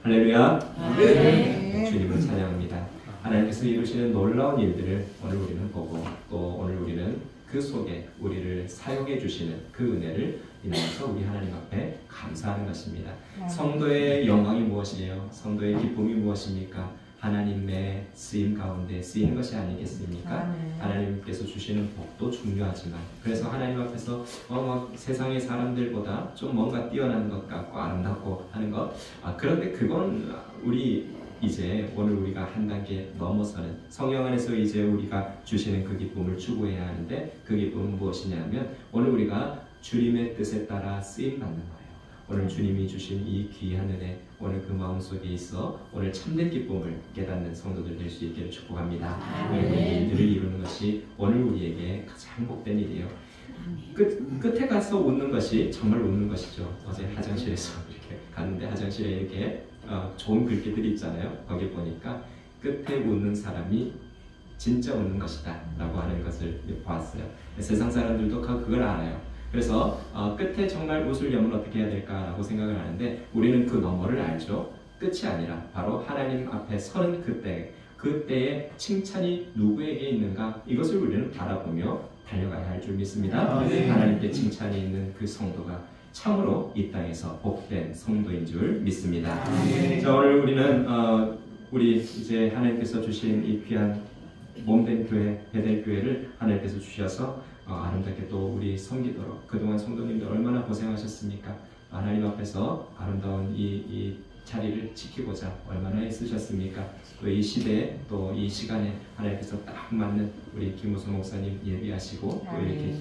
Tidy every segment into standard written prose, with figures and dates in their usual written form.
할렐루야. 네. 주님을 찬양합니다. 하나님께서 이루시는 놀라운 일들을 오늘 우리는 보고 또 오늘 우리는 그 속에 우리를 사용해 주시는 그 은혜를 인하여서 우리 하나님 앞에 감사하는 것입니다. 성도의 영광이 무엇이에요? 성도의 기쁨이 무엇입니까? 하나님의 쓰임 가운데 쓰이는 것이 아니겠습니까? 하나님께서 주시는 복도 중요하지만 그래서 하나님 앞에서 세상의 사람들보다 좀 뭔가 뛰어난 것 같고 아름답고 하는 것 그런데 그건 우리 이제 오늘 우리가 한 단계 넘어서는 성령 안에서 이제 우리가 주시는 그 기쁨을 추구해야 하는데 그 기쁨은 무엇이냐면 오늘 우리가 주님의 뜻에 따라 쓰임 받는 거예요. 오늘 주님이 주신 이 귀한 은혜 오늘 그 마음속에 있어 오늘 참된 기쁨을 깨닫는 성도들 될 수 있기를 축복합니다. 오늘 그 일들을 이루는 것이 오늘 우리에게 가장 복된 일이에요. 끝에 가서 웃는 것이 정말 웃는 것이죠. 어제 화장실에서 이렇게 갔는데 화장실에 이렇게 좋은 글귀들이 있잖아요. 거기 보니까 끝에 웃는 사람이 진짜 웃는 것이다 라고 하는 것을 보았어요. 세상 사람들도 그걸 알아요. 그래서 끝에 정말 웃으려면 어떻게 해야 될까라고 생각을 하는데 우리는 그 너머를 알죠. 끝이 아니라 바로 하나님 앞에 서는 그때의 칭찬이 누구에게 있는가 이것을 우리는 바라보며 달려가야 할 줄 믿습니다. 하나님께 칭찬이 있는 그 성도가 참으로 이 땅에서 복된 성도인 줄 믿습니다. 자, 오늘 우리는 우리 이제 하나님께서 주신 이 귀한 몸된 교회 베델교회를 하나님께서 주셔서 아름답게 또 우리 섬기도록 그동안 성도님들 얼마나 고생하셨습니까? 하나님 앞에서 아름다운 이 자리를 지키고자 얼마나 애쓰셨습니까? 또 이 시대에 또 이 시간에 하나님께서 딱 맞는 우리 김우수 목사님 예비하시고 또 이렇게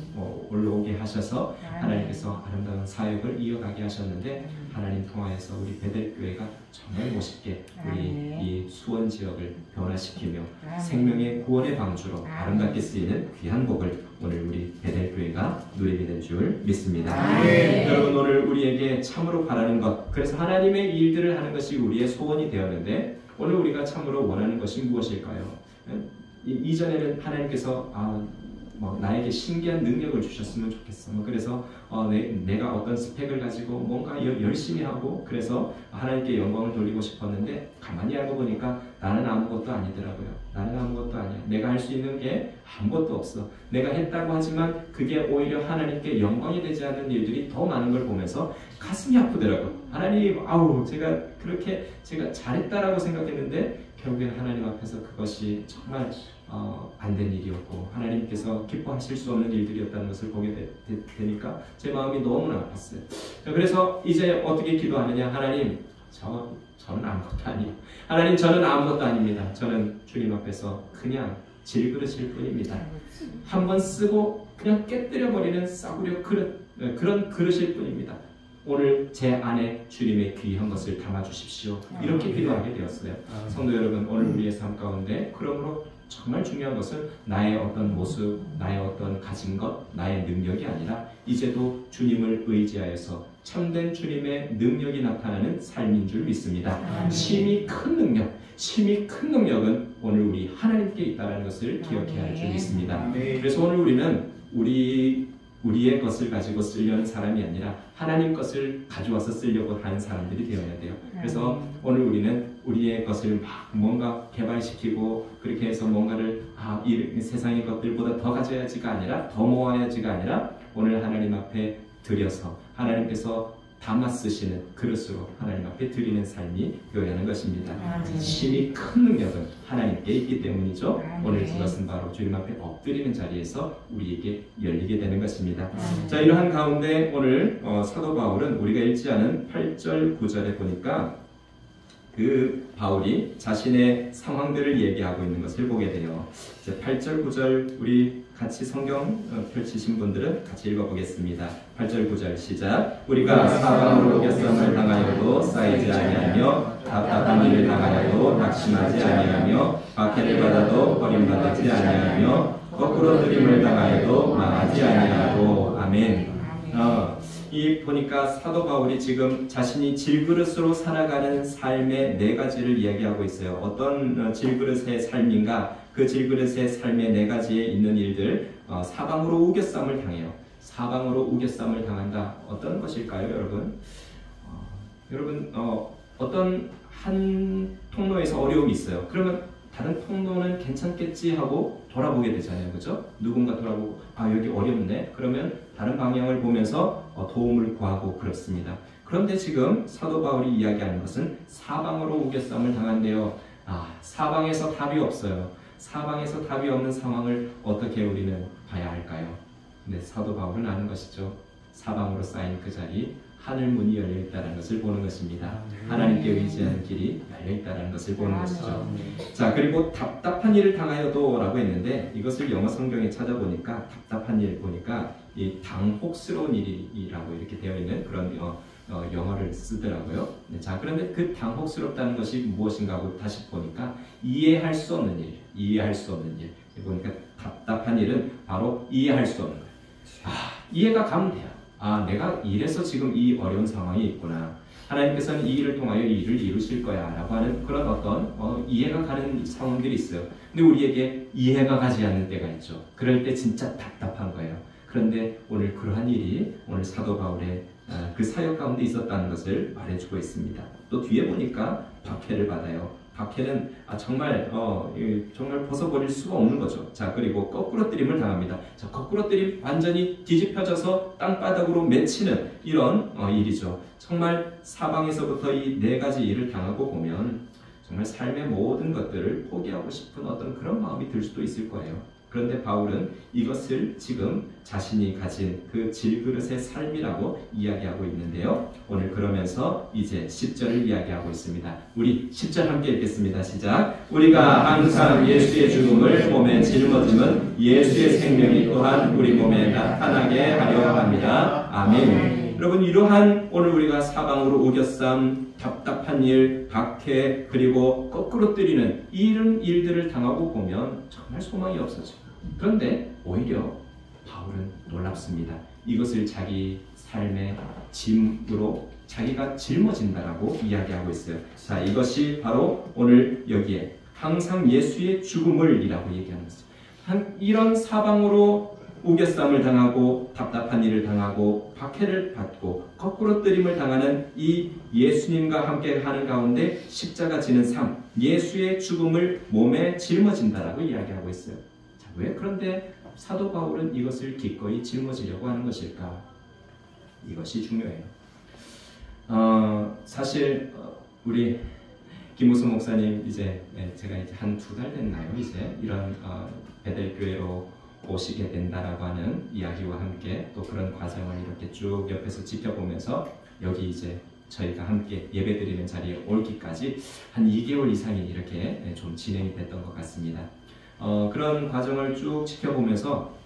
올라오게 하셔서 하나님께서 아름다운 사역을 이어가게 하셨는데 하나님 통하여서 우리 베델교회가 정말 멋있게 우리 이 수원 지역을 변화시키며 생명의 구원의 방주로 아름답게 쓰이는 귀한 복을 오늘 우리 베델교회가 누리게 될 줄 믿습니다. 여러분 오늘 우리에게 참으로 바라는 것 그래서 하나님의 일들을 하는 것이 우리의 소원이 되었는데 오늘 우리가 참으로 원하는 것이 무엇일까요? 이전에는 하나님께서 나에게 신기한 능력을 주셨으면 좋겠어. 그래서 내가 어떤 스펙을 가지고 뭔가 열심히 하고 그래서 하나님께 영광을 돌리고 싶었는데 가만히 알고 보니까 나는 아무것도 아니더라고요. 나는 아무것도 아니야. 내가 할 수 있는 게 아무것도 없어. 내가 했다고 하지만 그게 오히려 하나님께 영광이 되지 않는 일들이 더 많은 걸 보면서 가슴이 아프더라고요. 하나님, 제가 잘했다라고 생각했는데 결국엔 하나님 앞에서 그것이 정말 안 된 일이었고 하나님께서 기뻐하실 수 없는 일들이었다는 것을 보게 되니까 제 마음이 너무나 아팠어요. 그래서 이제 어떻게 기도하느냐? 하나님, 저는 아무것도 아니에요. 하나님, 저는 아무것도 아닙니다. 저는 주님 앞에서 그냥 질그릇일 뿐입니다. 한번 쓰고 그냥 깨뜨려버리는 싸구려 그런 그릇일 뿐입니다. 오늘 제 안에 주님의 귀한 것을 담아주십시오. 이렇게 기도하게 되었어요. 성도 여러분, 오늘 우리의 삶 가운데 그러므로 정말 중요한 것은 나의 어떤 모습, 나의 어떤 가진 것, 나의 능력이 아니라 이제도 주님을 의지하여서 참된 주님의 능력이 나타나는 삶인 줄 믿습니다. 심히 큰 능력은 오늘 우리 하나님께 있다는 것을 기억해야 할 줄 믿습니다. 그래서 오늘 우리는 우리의 것을 가지고 쓰려는 사람이 아니라 하나님 것을 가져와서 쓰려고 하는 사람들이 되어야 돼요. 그래서 오늘 우리는 우리의 것을 막 뭔가 개발시키고 그렇게 해서 뭔가를 이 세상의 것들보다 더 가져야지가 아니라 더 모아야지가 아니라 오늘 하나님 앞에 드려서 하나님께서 담아 쓰시는 그릇으로 하나님 앞에 드리는 삶이 되어야 하는 것입니다. 심히 큰 능력은 하나님께 있기 때문이죠. 오늘 그것은 바로 주님 앞에 엎드리는 자리에서 우리에게 열리게 되는 것입니다. 자, 이러한 가운데 오늘 사도 바울은 우리가 읽지 않은 8절 9절에 보니까 그 바울이 자신의 상황들을 얘기하고 있는 것을 보게 돼요. 이제 8절 9절 우리 같이 성경 펼치신 분들은 같이 읽어보겠습니다. 8절 9절 시작. 우리가 사방으로 우겨쌈을 당하여도 쌓이지 아니하며 답답한 일을 당하여도 낙심하지 아니하며 박해를 받아도 버림받지 아니하며 거꾸로 들임을 당하여도 망하지 아니하고 아멘. 이 보니까 사도 바울이 지금 자신이 질그릇으로 살아가는 삶의 4가지를 이야기하고 있어요. 어떤 질그릇의 삶인가? 그 질그릇의 삶의 4가지에 있는 일들, 사방으로 우겨쌈을 당해요. 사방으로 우겨쌈을 당한다. 어떤 것일까요, 여러분? 여러분 어떤 한 통로에서 어려움이 있어요. 그러면 다른 통로는 괜찮겠지 하고 돌아보게 되잖아요. 그죠? 누군가 돌아보고 여기 어렵네. 그러면 다른 방향을 보면서 도움을 구하고 그렇습니다. 그런데 지금 사도 바울이 이야기하는 것은 사방으로 우겨쌈을 당한대요. 사방에서 답이 없어요. 사방에서 답이 없는 상황을 어떻게 우리는 봐야 할까요? 근데 사도 바울은 아는 것이죠. 사방으로 쌓인 그 자리, 하늘 문이 열려 있다는 것을 보는 것입니다. 하나님께 의지하는 길이 열려 있다는 것을 보는 것이죠. 자, 그리고 답답한 일을 당하여도 라고 했는데 이것을 영어 성경에 찾아보니까 답답한 일 보니까 이 당혹스러운 일이라고 이렇게 되어 있는 그런 영어를 쓰더라고요. 자, 그런데 그 당혹스럽다는 것이 무엇인가 하고 다시 보니까 이해할 수 없는 일, 이해할 수 없는 일. 보니까 답답한 일은 바로 이해할 수 없는 거예요. 이해가 가면 돼요. 내가 이래서 지금 이 어려운 상황이 있구나. 하나님께서는 이 일을 통하여 이 일을 이루실 거야 라고 하는 그런 어떤 이해가 가는 상황들이 있어요. 근데 우리에게 이해가 가지 않는 때가 있죠. 그럴 때 진짜 답답한 거예요. 그런데 오늘 그러한 일이 오늘 사도 바울의 그 사역 가운데 있었다는 것을 말해주고 있습니다. 또 뒤에 보니까 박해를 받아요. 박해는 정말 벗어버릴 수가 없는 거죠. 자, 그리고 거꾸로뜨림을 당합니다. 자, 거꾸로뜨림 완전히 뒤집혀져서 땅바닥으로 맺히는 이런 일이죠. 정말 사방에서부터 이 네 가지 일을 당하고 보면 정말 삶의 모든 것들을 포기하고 싶은 어떤 그런 마음이 들 수도 있을 거예요. 그런데 바울은 이것을 지금 자신이 가진 그 질그릇의 삶이라고 이야기하고 있는데요. 오늘 그러면서 이제 10절을 이야기하고 있습니다. 우리 10절 함께 읽겠습니다. 시작. 우리가 항상 예수의 죽음을 몸에 짊어짐은 예수의 생명이 또한 우리 몸에 나타나게 하려 합니다. 아멘. 여러분, 이러한 오늘 우리가 사방으로 우겨쌈, 답답한 일, 박해, 그리고 거꾸로 뜨리는 이런 일들을 당하고 보면 정말 소망이 없어져요. 그런데 오히려 바울은 놀랍습니다. 이것을 자기 삶의 짐으로 자기가 짊어진다라고 이야기하고 있어요. 자, 이것이 바로 오늘 여기에 항상 예수의 죽음을 이라고 얘기하는 것이죠. 이런 사방으로 우겨쌈을 당하고 답답한 일을 당하고 박해를 받고 거꾸로 뜨림을 당하는 이 예수님과 함께 하는 가운데 십자가 지는 삶, 예수의 죽음을 몸에 짊어진다라고 이야기하고 있어요. 자, 왜 그런데 사도 바울은 이것을 기꺼이 짊어지려고 하는 것일까? 이것이 중요해요. 사실 우리 김우수 목사님 제가 이제 한 2달 됐나요? 이제 이런 베델교회로 오시게 된다라고 하는 이야기와 함께 또 그런 과정을 이렇게 쭉 옆에서 지켜보면서 여기 이제 저희가 함께 예배드리는 자리에 오기까지 한 2개월 이상이 이렇게 좀 진행이 됐던 것 같습니다. 그런 과정을 쭉 지켜보면서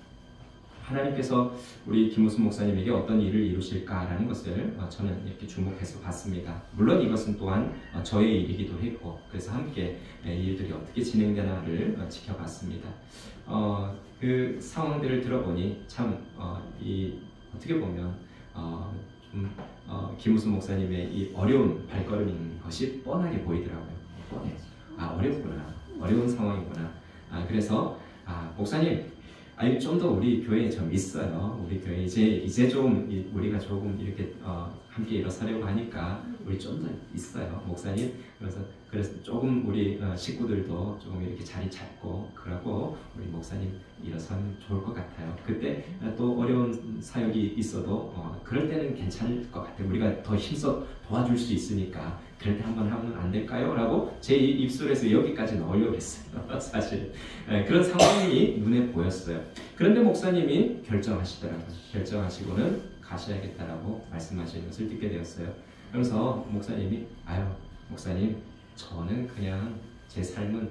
하나님께서 우리 김우수 목사님에게 어떤 일을 이루실까라는 것을 저는 이렇게 주목해서 봤습니다. 물론 이것은 또한 저의 일이기도 했고 그래서 함께 일들이 어떻게 진행되나를 지켜봤습니다. 그 상황들을 들어보니 참 어떻게 보면 김우수 목사님의 이 어려운 발걸음인 것이 뻔하게 보이더라고요. 뻔해. 어렵구나. 어려운 상황이구나. 그래서 목사님 좀 더 우리 교회에 좀 있어요. 우리 교회 이제 좀 우리가 조금 이렇게 함께 일어서려고 하니까 우리 좀 더 있어요, 목사님. 그래서 조금 우리 식구들도 조금 이렇게 자리 잡고 그러고 우리 목사님 일어서면 좋을 것 같아요. 그때 또 어려운 사역이 있어도 그럴 때는 괜찮을 것 같아요. 우리가 더 힘써 도와줄 수 있으니까 그럴 때 한번 하면 안 될까요? 라고 제 입술에서 여기까지 넣으려고 했어요. 사실 그런 상황이 눈에 보였어요. 그런데 목사님이 결정하시더라고요. 결정하시고는 가셔야겠다라고 말씀하시는 것을 듣게 되었어요. 그래서 목사님이 목사님 저는 그냥 제 삶은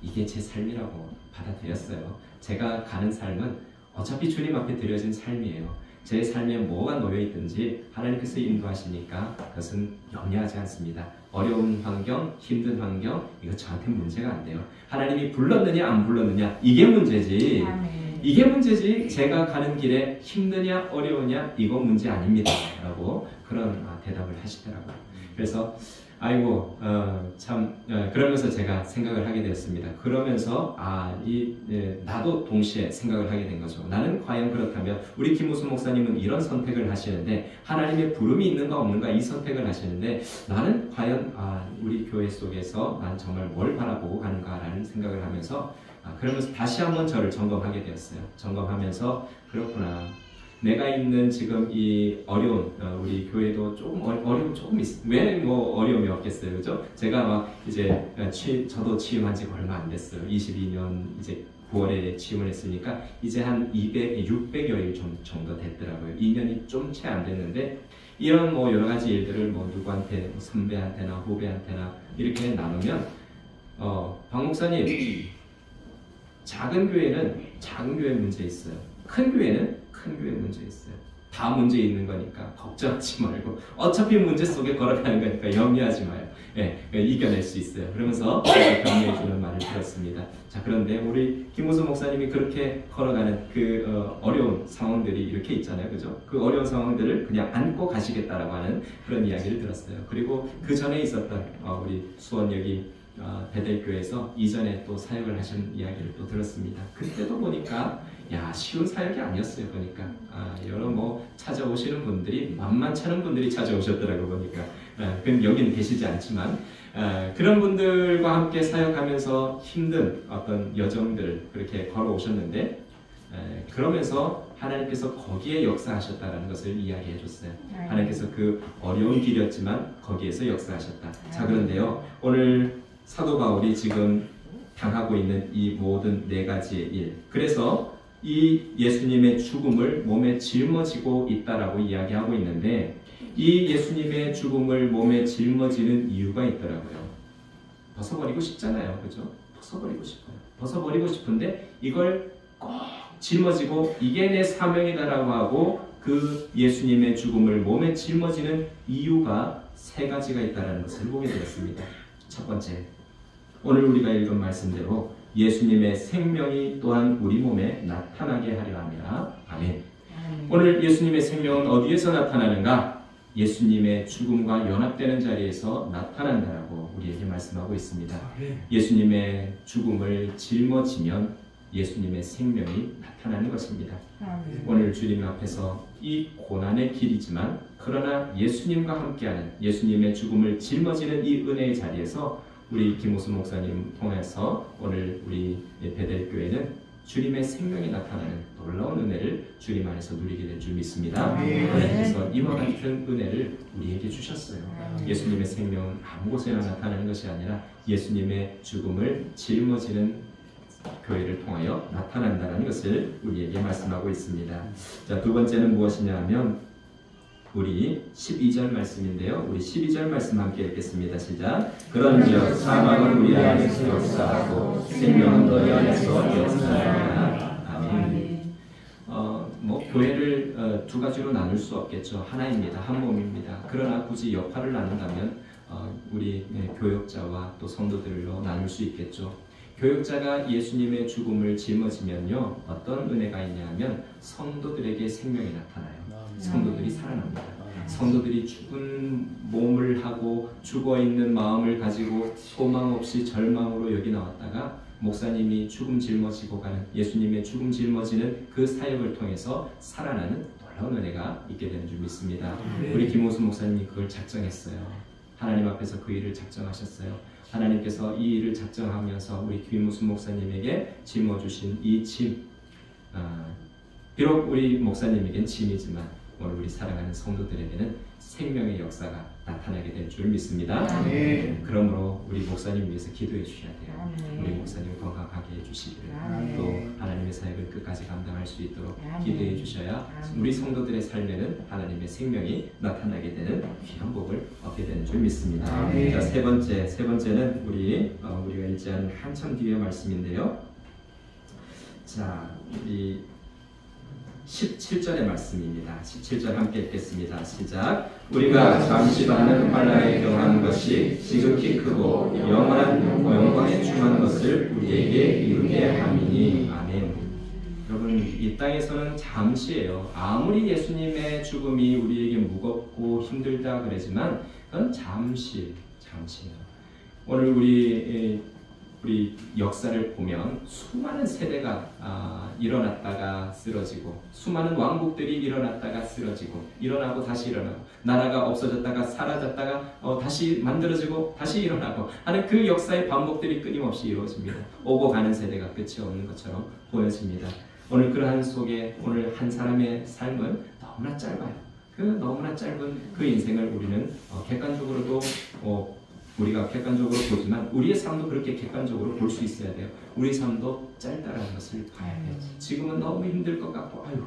이게 제 삶이라고 받아들였어요. 제가 가는 삶은 어차피 주님 앞에 드려진 삶이에요. 제 삶에 뭐가 놓여있든지 하나님께서 인도하시니까 그것은 염려하지 않습니다. 어려운 환경, 힘든 환경 이거 저한테 문제가 안 돼요. 하나님이 불렀느냐 안 불렀느냐 이게 문제지. 이게 문제지 제가 가는 길에 힘드냐 어려우냐 이거 문제 아닙니다 라고 그런 대답을 하시더라고요. 그래서 아이고 그러면서 제가 생각을 하게 되었습니다. 그러면서 나도 동시에 생각을 하게 된 거죠. 나는 과연 그렇다면 우리 김우수 목사님은 이런 선택을 하시는데 하나님의 부름이 있는가 없는가 이 선택을 하시는데 나는 과연 우리 교회 속에서 난 정말 뭘 바라보고 가는가라는 생각을 하면서 그러면서 다시 한번 저를 점검하게 되었어요. 점검하면서 그렇구나. 내가 있는 지금 이 어려운 우리 교회도 조금 어려움 조금 있어. 왜 뭐 어려움이 없겠어요, 그죠? 제가 막 이제 저도 취임한 지 얼마 안 됐어요. 22년 이제 9월에 취임을 했으니까 이제 한 600여일 정도 됐더라고요. 2년이 좀 채 안 됐는데 이런 뭐 여러 가지 일들을 뭐 누구한테 뭐 선배한테나 후배한테나 이렇게 나누면 박 목사님 작은 교회는 작은 교회 문제 있어요. 큰 교회는 큰 교회 문제 있어요. 다 문제 있는 거니까 걱정하지 말고 어차피 문제 속에 걸어가는 거니까 염려하지 마요. 이겨낼 수 있어요. 그러면서 격려해 주는 말을 들었습니다. 자, 그런데 우리 김우수 목사님이 그렇게 걸어가는 그 어려운 상황들이 이렇게 있잖아요, 그죠? 그 어려운 상황들을 그냥 안고 가시겠다라고 하는 그런 이야기를 들었어요. 그리고 그 전에 있었던 우리 수원여기 베델교회에서 이전에 또 사역을 하신 이야기를 또 들었습니다. 그때도 보니까 쉬운 사역이 아니었어요. 보니까 여러 뭐 찾아오시는 분들이 만만찮은 분들이 찾아오셨더라고 보니까 여기는 계시지 않지만 그런 분들과 함께 사역하면서 힘든 어떤 여정들 그렇게 걸어오셨는데 그러면서 하나님께서 거기에 역사하셨다는 것을 이야기해 줬어요. 하나님께서 그 어려운 길이었지만 거기에서 역사하셨다. 자, 그런데요 오늘 사도 바울이 지금 당하고 있는 이 모든 네 가지의 일, 그래서 이 예수님의 죽음을 몸에 짊어지고 있다라고 이야기하고 있는데 이 예수님의 죽음을 몸에 짊어지는 이유가 있더라고요. 벗어버리고 싶잖아요, 그죠? 벗어버리고 싶어요. 벗어버리고 싶은데 이걸 꼭 짊어지고 이게 내 사명이다라고 하고 그 예수님의 죽음을 몸에 짊어지는 이유가 세 가지가 있다는 것을 보게 되었습니다. 첫 번째, 오늘 우리가 읽은 말씀대로 예수님의 생명이 또한 우리 몸에 나타나게 하려 함이라. 아멘. 오늘 예수님의 생명은 어디에서 나타나는가? 예수님의 죽음과 연합되는 자리에서 나타난다라고 우리에게 말씀하고 있습니다. 예수님의 죽음을 짊어지면 예수님의 생명이 나타나는 것입니다. 오늘 주님 앞에서 이 고난의 길이지만 그러나 예수님과 함께하는 예수님의 죽음을 짊어지는 이 은혜의 자리에서 우리 김우수 목사님 통해서 오늘 우리 베델교회는 주님의 생명이 나타나는 놀라운 은혜를 주님 안에서 누리게 될 줄 믿습니다. 하나님께서 이와 같은 은혜를 우리에게 주셨어요. 예수님의 생명은 아무 곳에나 나타나는 것이 아니라 예수님의 죽음을 짊어지는 교회를 통하여 나타난다는 것을 우리에게 말씀하고 있습니다. 자, 두 번째는 무엇이냐 하면 우리 12절 말씀인데요. 우리 12절 말씀 함께 읽겠습니다. 시작. 그런즉 사망은 우리 안에서 역사하고 생명은 너희 안에서 역사하리라. 아멘. 교회를 두 가지로 나눌 수 없겠죠. 하나입니다. 한 몸입니다. 그러나 굳이 역할을 나눈다면 우리 교역자와 또 성도들로 나눌 수 있겠죠. 교역자가 예수님의 죽음을 짊어지면요 어떤 은혜가 있냐면 성도들에게 생명이 나타나요. 성도들이 살아납니다. 성도들이 죽은 몸을 하고 죽어있는 마음을 가지고 소망 없이 절망으로 여기 나왔다가 목사님이 죽음 짊어지고 가는 예수님의 죽음 짊어지는 그 사역을 통해서 살아나는 놀라운 은혜가 있게 되는 줄 믿습니다. 우리 김호수 목사님이 그걸 작정했어요. 하나님 앞에서 그 일을 작정하셨어요. 하나님께서 이 일을 작정하면서 우리 김우수 목사님에게 짊어주신 이 짐, 비록 우리 목사님에겐 짐이지만 오늘 우리 사랑하는 성도들에게는 생명의 역사가 나타나게 될 줄 믿습니다. 그러므로 우리 목사님 위해서 기도해 주셔야 돼요. 우리 목사님을 건강하게 해주시기를 또 하나님의 사역을 끝까지 감당할 수 있도록 기도해 주셔야 우리 성도들의 삶에는 하나님의 생명이 나타나게 되는 귀한 복을 얻게 되는 줄 믿습니다. 자, 세 번째는 우리가 읽지 않은 한참 뒤의 말씀인데요. 자, 이 17절의 말씀입니다. 17절 함께 읽겠습니다. 시작. 우리가 잠시 받는 환난에 경한 것이 지극히 크고 영원한 영광에 충만한 것을 우리에게 이루게 함이니. 아멘. 여러분, 이 땅에서는 잠시예요. 아무리 예수님의 죽음이 우리에게 무겁고 힘들다 그러지만 그건 잠시 잠시요. 오늘 우리 역사를 보면 수많은 세대가 일어났다가 쓰러지고, 수많은 왕국들이 일어났다가 쓰러지고, 일어나고 다시 일어나고, 나라가 없어졌다가 사라졌다가 다시 만들어지고 다시 일어나고 하는 그 역사의 반복들이 끊임없이 이루어집니다. 오고 가는 세대가 끝이 없는 것처럼 보여집니다. 오늘 그러한 속에 오늘 한 사람의 삶은 너무나 짧아요. 그 너무나 짧은 그 인생을 우리는 객관적으로도 우리가 객관적으로 보지만 우리의 삶도 그렇게 객관적으로 볼 수 있어야 돼요. 우리 삶도 짧다라는 것을 봐야 돼요. 지금은 너무 힘들 것 같고, 아유,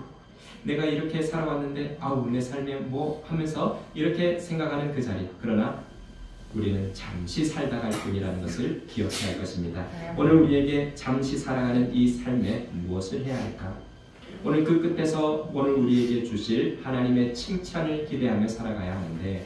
내가 이렇게 살아왔는데, 아우, 내 삶에 뭐 하면서 이렇게 생각하는 그 자리. 그러나 우리는 잠시 살다 갈 뿐이라는 것을 기억해야 할 것입니다. 오늘 우리에게 잠시 살아가는 이 삶에 무엇을 해야 할까? 오늘 그 끝에서 오늘 우리에게 주실 하나님의 칭찬을 기대하며 살아가야 하는데,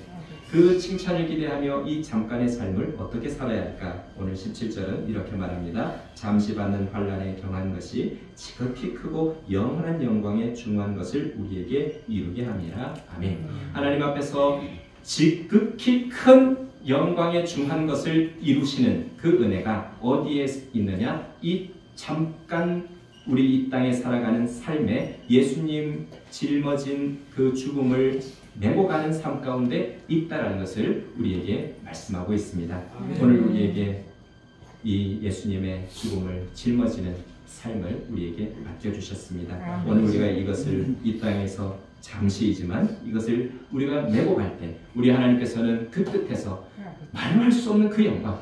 그 칭찬을 기대하며 이 잠깐의 삶을 어떻게 살아야 할까? 오늘 17절은 이렇게 말합니다. 잠시 받는 환난에 경한 것이 지극히 크고 영원한 영광에 중한 것을 우리에게 이루게 함이라. 아멘. 하나님 앞에서 지극히 큰 영광에 중한 것을 이루시는 그 은혜가 어디에 있느냐? 이 잠깐 우리 이 땅에 살아가는 삶에 예수님 짊어진 그 죽음을 메고 가는 삶 가운데 있다라는 것을 우리에게 말씀하고 있습니다. 오늘 우리에게 이 예수님의 죽음을 짊어지는 삶을 우리에게 맡겨주셨습니다. 오늘 우리가 이것을 이 땅에서 잠시이지만 이것을 우리가 메고 갈 때 우리 하나님께서는 그 끝에서 말할 수 없는 그 영광,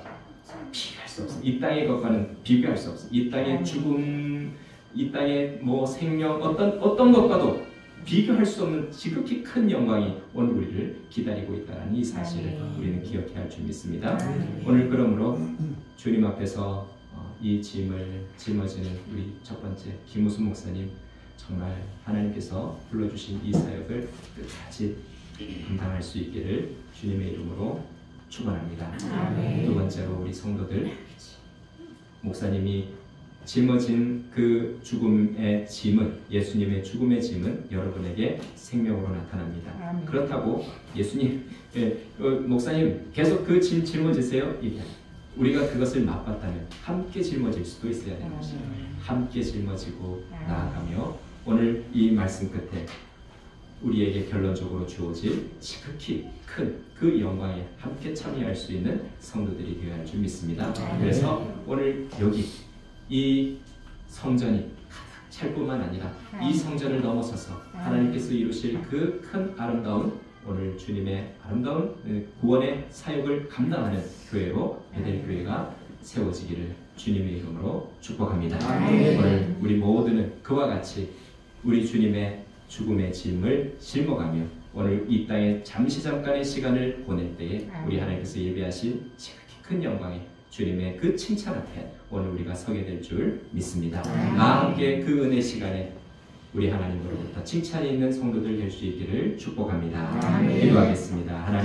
비교할 수 없어. 이 땅의 것과는 비교할 수 없어. 이 땅의 죽음, 이 땅의 뭐 생명, 어떤 것과도 비교할 수 없는 지극히 큰 영광이 오늘 우리를 기다리고 있다는 이 사실을 우리는 기억해야 할 줄 믿습니다. 오늘 그러므로 주님 앞에서 이 짐을 짊어지는 우리 첫 번째 김우순 목사님, 정말 하나님께서 불러주신 이 사역을 끝까지 감당할 수 있기를 주님의 이름으로 축원합니다. 두 번째로 우리 성도들, 목사님이 짊어진 그 죽음의 짐은, 예수님의 죽음의 짐은 여러분에게 생명으로 나타납니다. 아멘. 그렇다고 예수님, 목사님 계속 그 짐 짊어지세요. 우리가 그것을 맛봤다면 함께 짊어질 수도 있어야 되는 것입니다. 함께 짊어지고 나아가며 오늘 이 말씀 끝에 우리에게 결론적으로 주어질 지극히 큰 그 영광에 함께 참여할 수 있는 성도들이 되어야 할 줄 믿습니다. 그래서 오늘 여기 이 성전이 가득 찰 뿐만 아니라 이 성전을 넘어서서 하나님께서 이루실 그 큰 아름다운 오늘 주님의 아름다운 구원의 사역을 감당하는 교회로 베델교회가 세워지기를 주님의 이름으로 축복합니다. 오늘 우리 모두는 그와 같이 우리 주님의 죽음의 짐을 짊어가며 오늘 이 땅에 잠깐의 시간을 보낼 때에 우리 하나님께서 예비하신 지극히 큰 영광에 주님의 그 칭찬 앞에 오늘 우리가 서게 될 줄 믿습니다. 다 함께 그 은혜 시간에 우리 하나님으로부터 칭찬이 있는 성도들 될 수 있기를 축복합니다. 기도하겠습니다. 하나님.